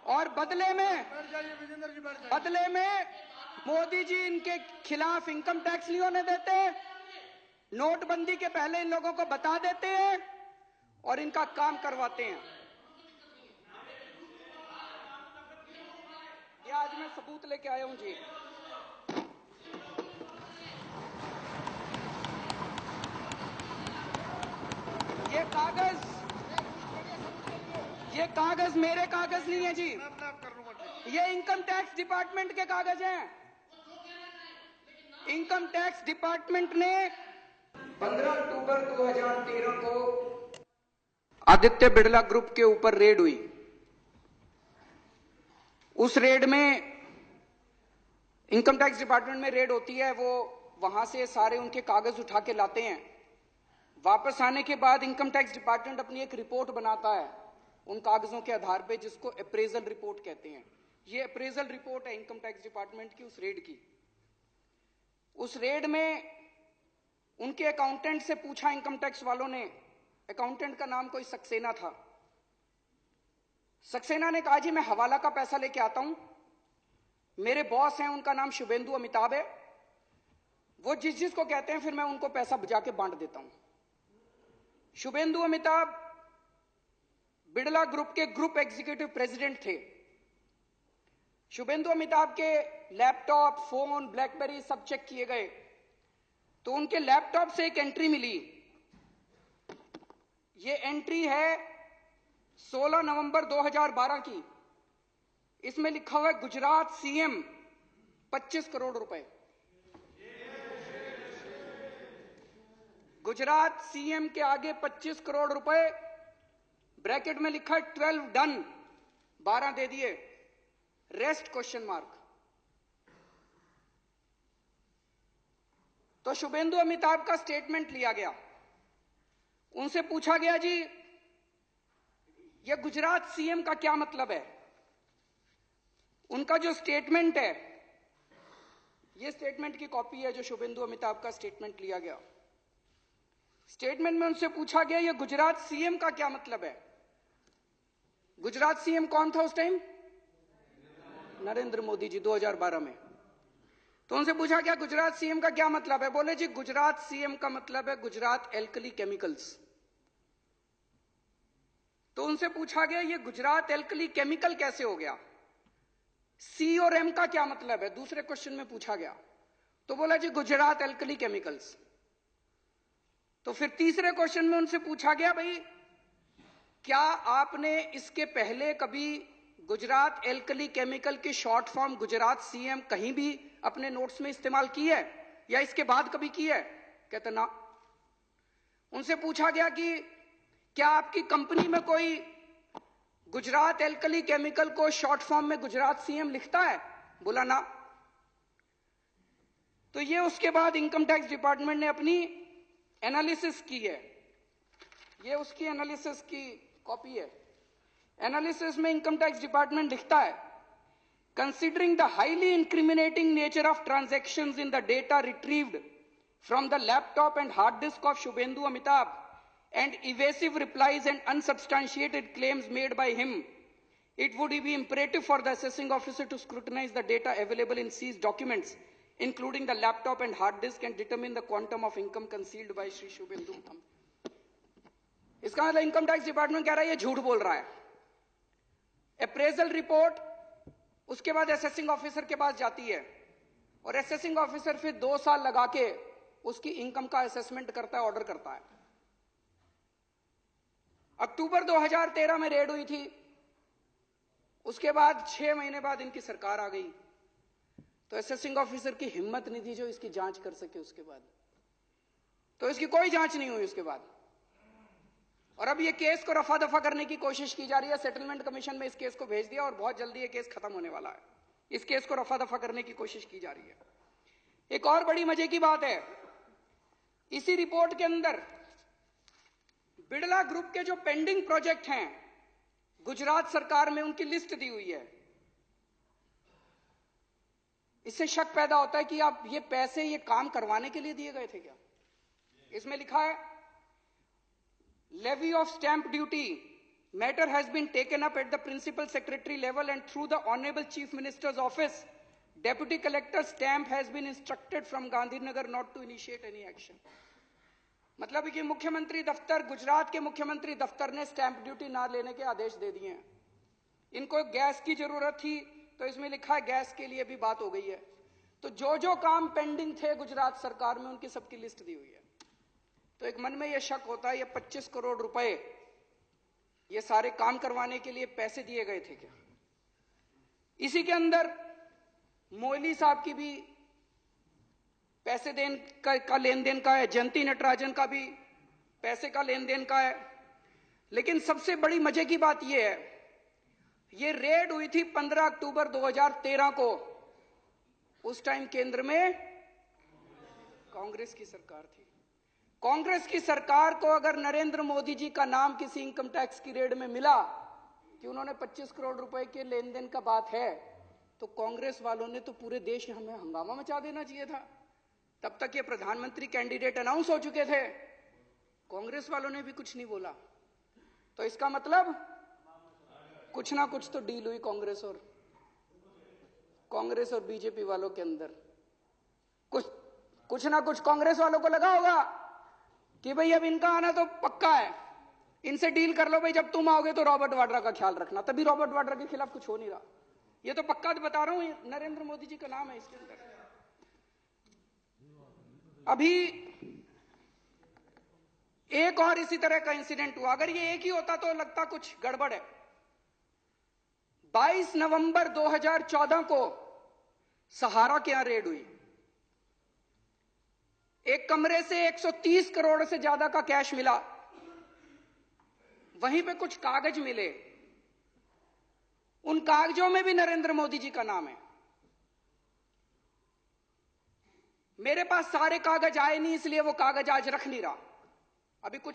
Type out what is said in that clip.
और बदले में मोदी जी इनके खिलाफ इनकम टैक्स नहीं होने देते, नोटबंदी के पहले इन लोगों को बता देते हैं और इनका काम करवाते हैं। ये आज मैं सबूत लेके आया हूं जी। ये कागज मेरे कागज नहीं है जी, ये इनकम टैक्स डिपार्टमेंट के कागज हैं। इनकम टैक्स डिपार्टमेंट ने 15 अक्टूबर 2013 को आदित्य बिड़ला ग्रुप के ऊपर रेड हुई। उस रेड में इनकम टैक्स डिपार्टमेंट में रेड होती है, वो वहां से सारे उनके कागज उठा के लाते हैं। वापस आने के बाद इनकम टैक्स डिपार्टमेंट अपनी एक रिपोर्ट बनाता है उन कागजों के आधार पे, जिसको अप्रेजल रिपोर्ट कहते हैं। ये अप्रेजल रिपोर्ट है इनकम टैक्स डिपार्टमेंट की उस रेड की। उस रेड में उनके अकाउंटेंट से पूछा इनकम टैक्स वालों ने, अकाउंटेंट का नाम कोई सक्सेना था। सक्सेना ने कहा जी मैं हवाला का पैसा लेके आता हूं, मेरे बॉस हैं उनका नाम शुभेंदु अमिताभ है, वो जिसको कहते हैं फिर मैं उनको पैसा जाके बांट देता हूं। शुभेंदु अमिताभ बिड़ला ग्रुप के ग्रुप एग्जीक्यूटिव प्रेसिडेंट थे। शुभेंदु अमिताभ के लैपटॉप, फोन, ब्लैकबेरी सब चेक किए गए तो उनके लैपटॉप से एक एंट्री मिली। ये एंट्री है 16 नवंबर 2012 की। इसमें लिखा हुआ है गुजरात सीएम 25 करोड़ रुपए। गुजरात सीएम के आगे 25 करोड़ रुपए, ब्रैकेट में लिखा है 12 डन, 12 दे दिए, रेस्ट क्वेश्चन मार्क। तो शुभेंदु अमिताभ का स्टेटमेंट लिया गया, उनसे पूछा गया जी ये गुजरात सीएम का क्या मतलब है। उनका जो स्टेटमेंट है, ये स्टेटमेंट की कॉपी है जो शुभेंदु अमिताभ का स्टेटमेंट लिया गया। स्टेटमेंट में उनसे पूछा गया ये गुजरात सीएम का क्या मतलब है। गुजरात सीएम कौन था उस टाइम? नरेंद्र मोदी जी, 2012 में। तो उनसे पूछा गया गुजरात सीएम का क्या मतलब है। बोले जी गुजरात सीएम का मतलब है गुजरात एल्कली केमिकल्स। तो उनसे पूछा गया ये गुजरात एल्कली केमिकल कैसे हो गया, सी और एम का क्या मतलब है, दूसरे क्वेश्चन में पूछा गया। तो बोला जी गुजरात एल्कली केमिकल्स। तो फिर तीसरे क्वेश्चन में उनसे पूछा गया भाई क्या आपने इसके पहले कभी गुजरात एल्कली केमिकल की शॉर्ट फॉर्म गुजरात सीएम कहीं भी अपने नोट्स में इस्तेमाल की है या इसके बाद कभी की है? कहते ना। उनसे पूछा गया कि क्या आपकी कंपनी में कोई गुजरात एल्कली केमिकल को शॉर्ट फॉर्म में गुजरात सीएम लिखता है? बोला ना। तो ये उसके बाद इनकम टैक्स डिपार्टमेंट ने अपनी एनालिसिस की है, ये उसकी एनालिसिस की कॉपी है। एनालिसिस में इनकम टैक्स डिपार्टमेंट लिखता है considering the highly incriminating nature of transactions in the data retrieved from the laptop and hard disk of Shubhendu Amitabh and evasive replies and unsubstantiated claims made by him, it would be imperative for the assessing officer to scrutinize the data available in seized documents, including the laptop and hard disk, and determine the quantum of income concealed by Shri Shubhendu. इसका मतलब income tax department कह रहा है ये झूठ बोल रहा है। अप्रेजल रिपोर्ट उसके बाद असेसिंग ऑफिसर के पास जाती है और असेसिंग ऑफिसर फिर 2 साल लगा के उसकी इनकम का असेसमेंट करता है, ऑर्डर करता है। अक्टूबर 2013 में रेड हुई थी, उसके बाद 6 महीने बाद इनकी सरकार आ गई। तो असेसिंग ऑफिसर की हिम्मत नहीं थी जो इसकी जांच कर सके उसके बाद, तो इसकी कोई जांच नहीं हुई उसके बाद। और अब ये केस को रफा दफा करने की कोशिश की जा रही है। सेटलमेंट कमीशन में इस केस को भेज दिया और बहुत जल्दी ये केस खत्म होने वाला है। इस केस को रफा दफा करने की कोशिश की जा रही है। एक और बड़ी मजे की बात है, इसी रिपोर्ट के अंदर बिड़ला ग्रुप के जो पेंडिंग प्रोजेक्ट हैं गुजरात सरकार में, उनकी लिस्ट दी हुई है। इससे शक पैदा होता है कि आप ये पैसे ये काम करवाने के लिए दिए गए थे क्या? इसमें लिखा है levy of stamp duty Matter has been taken up at the principal secretary level and through the Honorable Chief Minister's office. Deputy Collector stamp has been instructed from Gandhinagar not to initiate any action. मतलब कि मुख्यमंत्री दफ्तर, गुजरात के मुख्यमंत्री दफ्तर ने stamp duty ना लेने के आदेश दे दिए हैं। इनको गैस की जरूरत थी तो इसमें लिखा है गैस के लिए भी बात हो गई है। तो जो जो काम पेंडिंग थे गुजरात सरकार में उनकी सबकी लिस्ट दी हुई है। तो एक मन में यह शक होता है ये 25 करोड़ रुपए ये सारे काम करवाने के लिए पैसे दिए गए थे क्या? इसी के अंदर मोइली साहब की भी पैसे देन का लेन देन का है, जयंती नटराजन का भी पैसे का लेन देन का है। लेकिन सबसे बड़ी मजे की बात यह है, ये रेड हुई थी 15 अक्टूबर 2013 को। उस टाइम केंद्र में कांग्रेस की सरकार थी। कांग्रेस की सरकार को अगर नरेंद्र मोदी जी का नाम किसी इनकम टैक्स की रेड में मिला कि उन्होंने 25 करोड़ रुपए के लेन देन का बात है, तो कांग्रेस वालों ने तो पूरे देश में हमें हंगामा मचा देना चाहिए था। तब तक ये प्रधानमंत्री कैंडिडेट अनाउंस हो चुके थे, कांग्रेस वालों ने भी कुछ नहीं बोला। तो इसका मतलब कुछ ना कुछ तो डील हुई कांग्रेस और बीजेपी वालों के अंदर। कुछ ना कुछ कांग्रेस वालों को लगा होगा कि भाई अब इनका आना तो पक्का है, इनसे डील कर लो भाई, जब तुम आओगे तो रॉबर्ट वाड्रा का ख्याल रखना। तभी रॉबर्ट वाड्रा के खिलाफ कुछ हो नहीं रहा। ये तो पक्का बता रहा हूं, नरेंद्र मोदी जी का नाम है इसके अंदर। अभी एक और इसी तरह का इंसिडेंट हुआ। अगर ये एक ही होता तो लगता कुछ गड़बड़ है। 22 नवंबर 2014 को सहारा के यहां रेड हुई। एक कमरे से 130 करोड़ से ज्यादा का कैश मिला। वहीं पे कुछ कागज मिले, उन कागजों में भी नरेंद्र मोदी जी का नाम है। मेरे पास सारे कागज आए नहीं, इसलिए वो कागज आज रख नहीं रहा। अभी कुछ